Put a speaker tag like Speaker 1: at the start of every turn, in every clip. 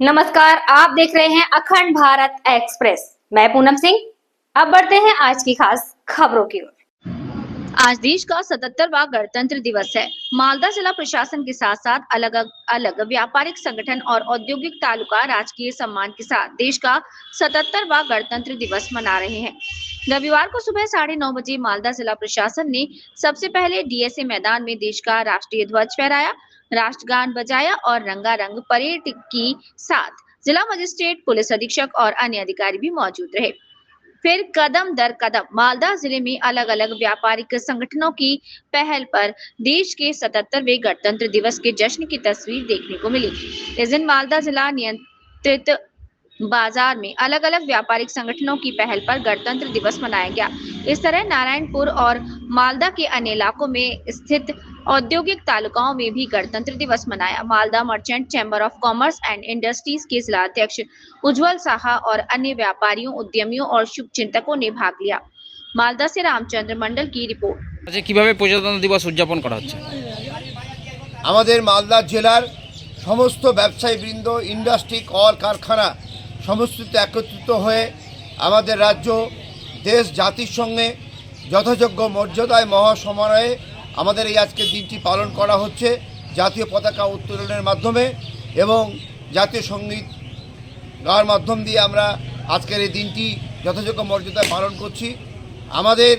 Speaker 1: नमस्कार, आप देख रहे हैं अखंड भारत एक्सप्रेस। मैं पूनम सिंह। अब बढ़ते हैं आज की खास खबरों की ओर।
Speaker 2: आज देश का 77वां गणतंत्र दिवस है। मालदा जिला प्रशासन के साथ साथ अलग अलग व्यापारिक संगठन और औद्योगिक तालुका राजकीय सम्मान के साथ देश का 77वां गणतंत्र दिवस मना रहे हैं। रविवार को सुबह 9:30 बजे मालदा जिला प्रशासन ने सबसे पहले डीएसए मैदान में देश का राष्ट्रीय ध्वज फहराया, राष्ट्रगान बजाया और रंगारंग परेड की साथ जिला मजिस्ट्रेट, पुलिस अधीक्षक और अन्य अधिकारी भी मौजूद रहे। फिर कदम दर कदम मालदा जिले में अलग अलग व्यापारिक संगठनों की पहल पर देश के 77वें गणतंत्र दिवस के जश्न की तस्वीर देखने को मिली। इस दिन मालदा जिला नियंत्रित बाजार में अलग अलग व्यापारिक संगठनों की पहल पर गणतंत्र दिवस मनाया गया। इस तरह नारायणपुर और मालदा के अन्य इलाकों में स्थित औद्योगिक तालुकाओं में भी गणतंत्र दिवस मनाया। Malda merchant chamber of commerce and industries के जिला अध्यक्ष उज्जवल साहा और अन्य व्यापारियों, उद्यमियों और शुभ चिंतकों ने भाग लिया। मालदा से रामचंद्र मंडल की रिपोर्ट।
Speaker 3: আচ্ছা, কিভাবে প্রজাতন্ত্র দিবস উদযাপন করা হচ্ছে?
Speaker 4: আমাদের মালদা জেলার সমস্ত ব্যবসায়ীবৃন্দ, ইন্ডাস্ট্রি, কল কারখানা সমস্ত একত্রিত হয়ে আমাদের রাজ্য, দেশ, জাতির সঙ্গে যথাযোগ্য মর্যাদায় মহাসমারোহে আমাদের এই আজকের দিনটি পালন করা হচ্ছে জাতীয় পতাকা উত্তোলনের মাধ্যমে এবং জাতীয় সঙ্গীত গাওয়ার মাধ্যম দিয়ে আমরা আজকের এই দিনটি যথাযোগ্য মর্যাদায় পালন করছি। আমাদের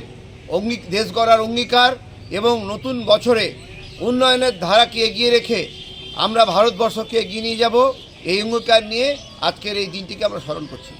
Speaker 4: দেশ গড়ার অঙ্গীকার এবং নতুন বছরে উন্নয়নের ধারাকে এগিয়ে রেখে আমরা ভারতবর্ষকে এগিয়ে নিয়ে যাব, এই অঙ্গীকার নিয়ে আজকের এই দিনটিকে আমরা স্মরণ করছি।